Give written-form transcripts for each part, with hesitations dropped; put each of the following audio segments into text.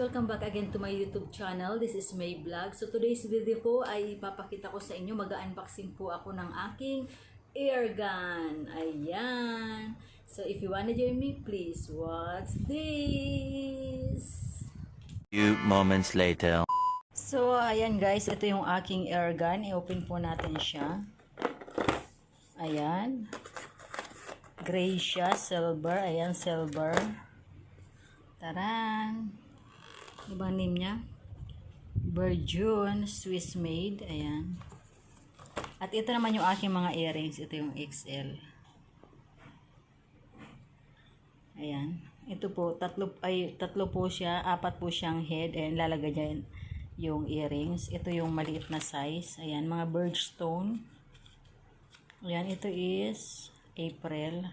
welcome back again to my YouTube channel. This is May Vlog. So today's video po ay ipapakita ko sa inyo, mag-unboxing po ako ng aking air gun. Ayan. So if you wanna join me, please watch this. Few moments later. So ayan guys, ito yung aking air gun. I-open po natin siya. Ayan. Gray siya, silver. Ayan, silver. Taran! Ano ba name niya? Burjun Swiss made. Ayan. At ito naman yung aking mga earrings. Ito yung XL. Ayan. Ito po, tatlo po siya. Apat po siyang head. Ayan, lalagay dyan yung earrings. Ito yung maliit na size. Ayan, mga birchstone. Ayan, ito is April.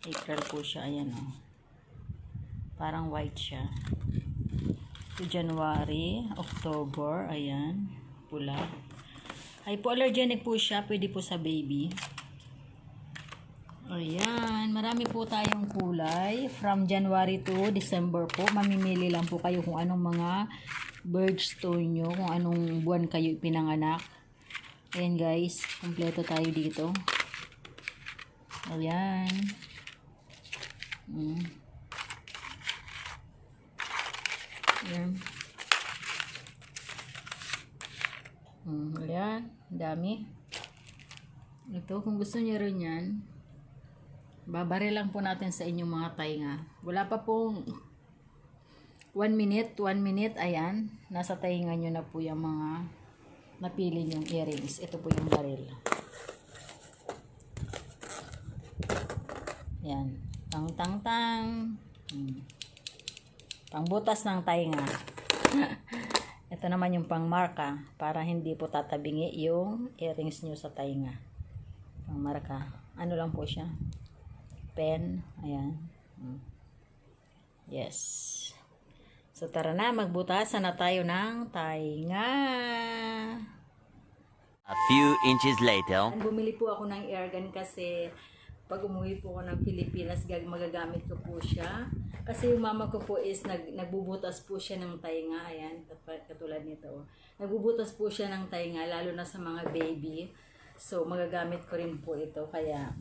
April po siya. Ayan o. Parang white siya. Ito January, October, ayan, pula. Hypoallergenic po siya, pwede po sa baby. Ayan, marami po tayong kulay. From January to December po, mamimili lang po kayo kung anong mga birchstone nyo, kung anong buwan kayo pinanganak. Ayan guys, kompleto tayo dito. Ayan. Ayan. Ayan. Dami. Ito, kung gusto niyo rin yan, babari lang po natin sa inyong mga tainga. Wala pa pong 1 minute. Ayan. Nasa tainga nyo na po yung mga napili nyong earrings. Ito po yung baril. Ayan. Tang. Pangbutas ng tainga. Ito naman yung pangmarka para hindi po tatabingi yung earrings nyo sa tainga. Pangmarka. Ano lang po siya? Pen. Ayan. Yes. So tara na, magbutasan na tayo ng tainga. A few inches later. Bumili po ako ng air gun kasi pag umuwi po ako ng Pilipinas, magagamit ko po siya. Kasi yung mama ko po is nagbubutas po siya ng tainga. Ayan, katulad nito. Nagbubutas po siya ng tainga, lalo na sa mga baby. So, magagamit ko rin po ito. Kaya,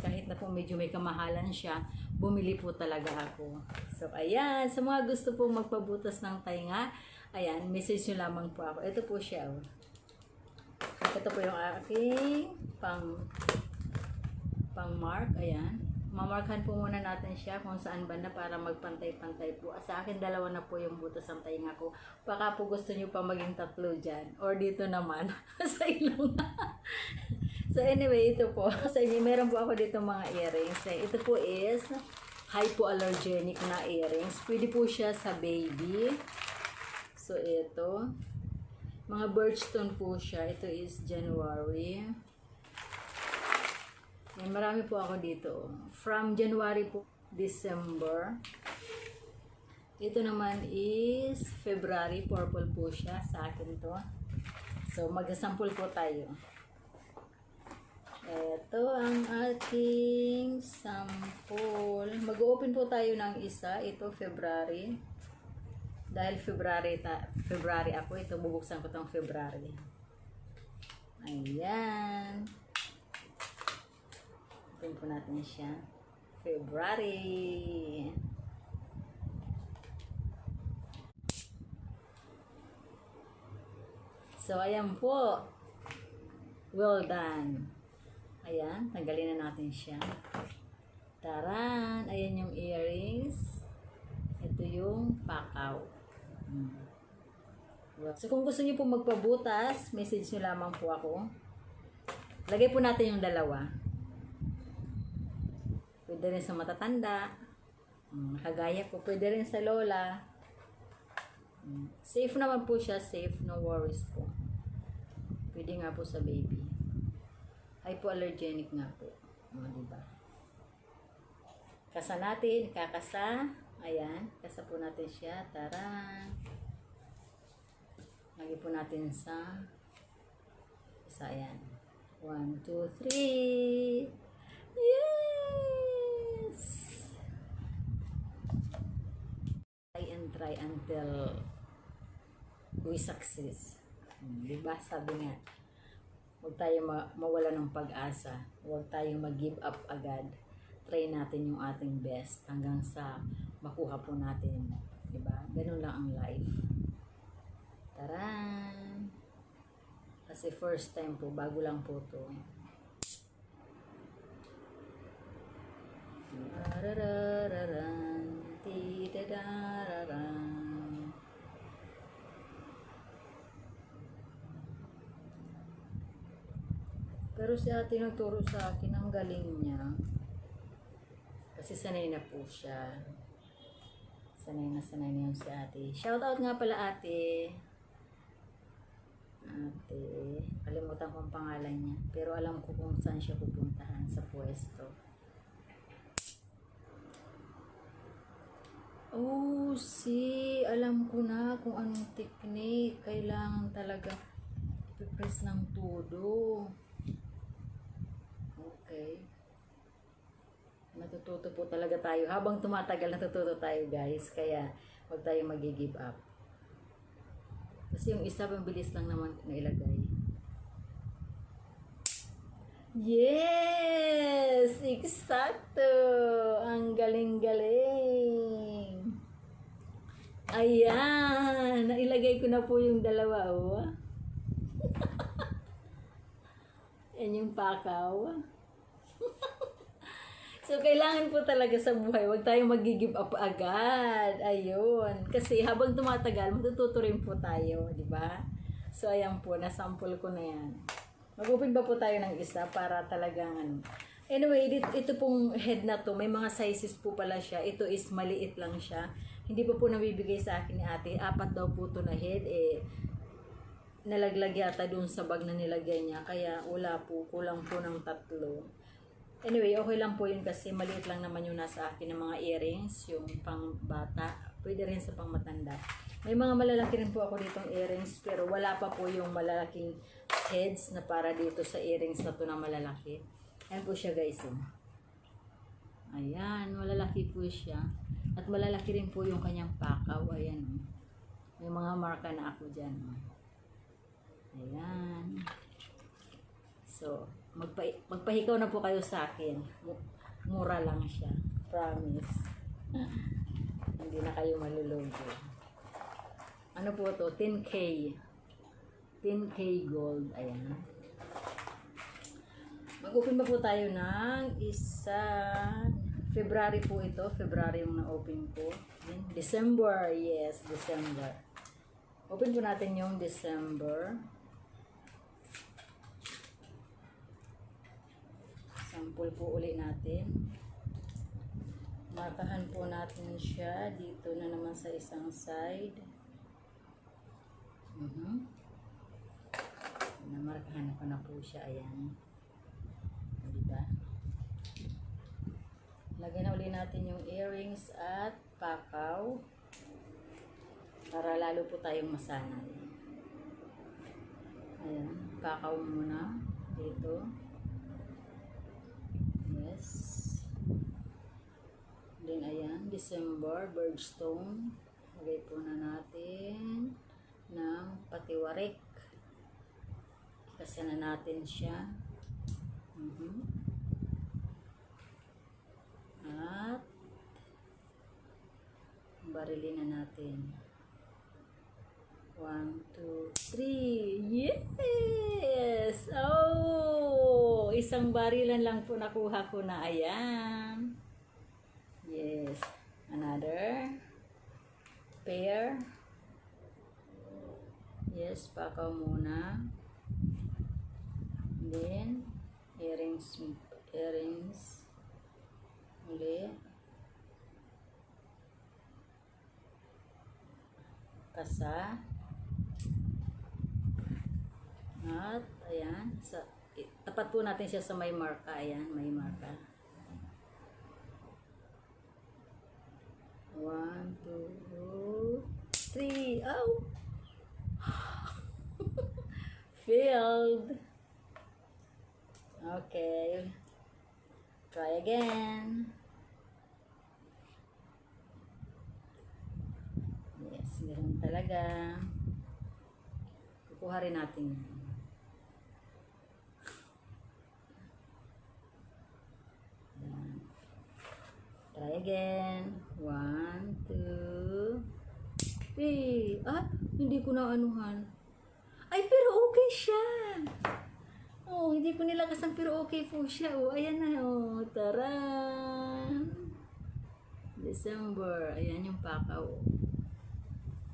kahit na po medyo may kamahalan siya, bumili po talaga ako. So, ayan. Sa mga gusto po magpabutas ng tainga, ayan, message nyo lamang po ako. Ito po siya. Oh. Ito po yung aking pang-mark. Ayan. Mamarkan po muna natin siya kung saan banda para magpantay-pantay po. Sa akin, dalawa na po yung butas ng tainga ko. Baka po gusto nyo pa maging tatlo dyan. Or dito naman. Sa ilong. So anyway, ito po. Sa inyo, meron po ako dito mga earrings. Ito po is hypoallergenic na earrings. Pwede po siya sa baby. So ito. Mga birchstone po siya. Ito is January. Marami po ako dito. From January po, December. Ito naman is February. Purple po siya. Sa akin to. So, mag-sample po tayo. Ito ang ating sample. Mag-open po tayo ng isa. Ito, February. Dahil February ako, ito bubuksan ko tong February. Ayan. Open po natin siya. February. So, ayan po. Well done. Ayan. Tanggalin na natin siya. Taran. Ayan yung earrings. Ito yung pakaw. So, kung gusto niyo po magpabutas, message niyo lamang po ako. Lagay po natin yung dalawa. Pwede rin sa matatanda. Kagaya po. Pwede rin sa lola. Safe naman po siya. Safe. No worries po. Pwede nga po sa baby. Hypoallergenic nga po. Diba? Kasa natin. Kakasa. Ayan. Kasa po natin siya. Tara. Lagi po natin sa isa. Ayan. 1, 2, 3. Yes! try until we success. Diba? Sabi nga, huwag tayo mawala ng pag-asa. Huwag tayong mag-give up agad. Try natin yung ating best hanggang sa makuha po natin. Diba? Ganun lang ang life. Taran! Kasi first time po, bago lang po to. Dararararan, tidadararan. Pero si ate nagturo sa akin, ang galing niya. Kasi sanay na po siya. Sanay na yun si ate. Shout out nga pala ate. Ate, kalimutan ko ang pangalan niya. Pero alam ko kung saan siya pupuntahan sa pwesto. Oh, alam ko na kung anong technique. Kailangan talaga i-press ng todo. Okay. Natututo po talaga tayo. Habang tumatagal, natututo tayo guys. Kaya, huwag tayo mag-give up. Kasi yung isa, bilis lang naman nailagay. Yes! Eksakto! Ang galing-galing! Ayan! Nailagay ko na po yung dalawa, oh. Yan yung pakaw. So, kailangan po talaga sa buhay, huwag tayong mag-give up agad. Ayun. Kasi habang tumatagal, matututo rin po tayo, di ba? So, ayan po, nasample ko na yan. Mag-open pa po tayo ng isa para talagang ano. Anyway, ito pong head na to, may mga sizes po pala siya. Ito is maliit lang siya. Hindi pa po nabibigay sa akin ni ate. 4 daw po to na head. Nalaglag yata dun sa bag na nilagay niya. Kaya wala po, kulang po ng 3. Anyway, okay lang po yun kasi maliit lang naman yung nasa akin ng mga earrings. Yung pang bata. Pwede rin sa pang matanda. May mga malalaki rin po ako ditong earrings. Pero wala pa po yung malalaking heads na para dito sa earrings na to na malalaki. Ayan po siya guys. Oh. Ayan, malalaki po siya. At malalaki rin po yung kanyang pakaw. Ayan. Oh. May mga marka na ako dyan. Oh. Ayan. So, magpahikaw na po kayo sa akin. Mura lang siya. Promise. Hindi na kayo malulugo. Ano po to? 10K. 10K gold. Ayan. Mag-open pa po tayo ng isa. February po ito. February yung na-open ko. December. Yes, December. Open po natin yung December. Sample po uli natin. Markahan po natin siya. Dito na naman sa isang side. Namarkahan ko na po siya. Ayan. Diba? Lagyan na uli natin yung earrings at pakaw. Para lalo po tayong masanay. Ayan. Pakaw muna. Dito. Yes. Then, ayan. December. Birdstone. Lagay po na natin ng patiwarik. Kasi na natin siya. At barilin na natin. 1, 2, 3. Yes! Oh! Isang barilan lang po nakuha ko na. Ayan. Yes. Another pair. Yes, pakaw muna. Then, earrings ulit. Kasa. At, ayan. Tapat po natin siya sa may marka. Ayan, may marka. 1, 2, 3. Oh! Filled. Okay. Try again. Ganun talaga. Kukuha rin natin yan. Yan. Try again. 1, 2, 3. Ah, hindi ko na anuhan. Ay, pero okay siya. Oh, hindi ko nilakasan pero okay po siya. Oh, ayan na. Oh, tara. December. Ayan yung pakaw.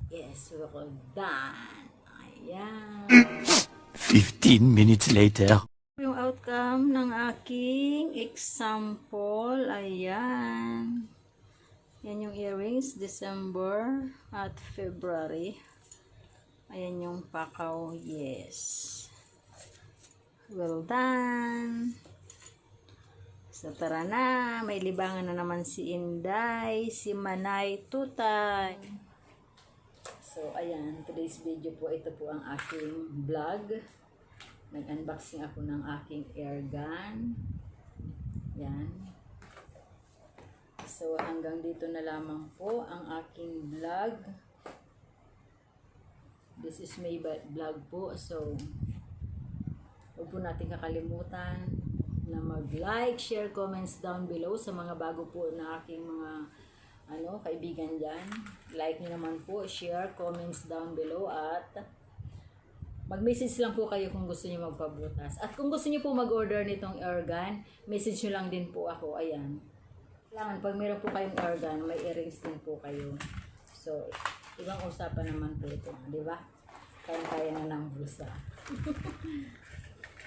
Yes, well done. Ayan. 15 minutes later. Yung outcome ng aking example. Ayan. Yan yung earrings. December at February. Ayan yung pakaw. Yes. Well done. So tara na. May libangan na naman si Inday, si Manay, Tutay. So ayan, today's video po, ito po ang aking vlog. Nag-unboxing ako ng aking air gun. Yan. So hanggang dito na lamang po ang aking vlog. This is my vlog po. So huwag po natin kakalimutan na mag-like, share, comments down below sa mga bago po na aking mga kaibigan dyan. Like nyo naman po, share, comments down below at mag-message lang po kayo kung gusto nyo magpabutas. At kung gusto nyo po mag-order nitong airgun, message nyo lang din po ako. Ayan. Kailangan pag meron po kayong airgun, may earrings din po kayo. So, ibang usapan naman po ito. Di ba? Kaya na ng bulsa.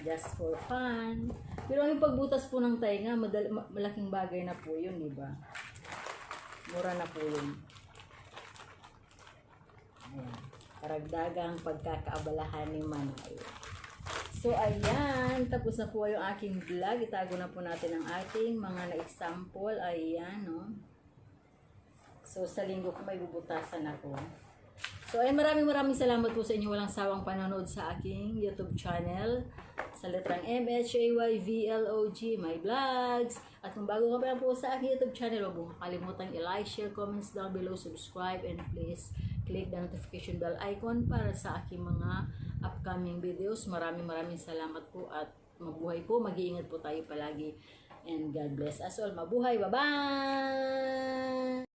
Just for fun. Pero yung pagbutas po ng tainga, malaking bagay na po yun, di ba? Mura na po yun. Ayan. Karagdagang pagkakaabalahan ni Manay. So, ayan. Tapos na po yung aking vlog. Itago na po natin ang ating mga na-example. Ayan, no? So, sa linggo ko may bubutasan ako. So, ay maraming salamat po sa inyo walang sawang panonood sa aking YouTube channel. Sa letrang MHAYVLOG, my vlogs. At kung bago ka pa lang po sa aking YouTube channel, huwag mo kakalimutan i-like, share, comments down below, subscribe, and please click the notification bell icon para sa aking mga upcoming videos. Maraming salamat po at mabuhay po. Mag-iingat po tayo palagi. And God bless us all. Mabuhay. Bye-bye!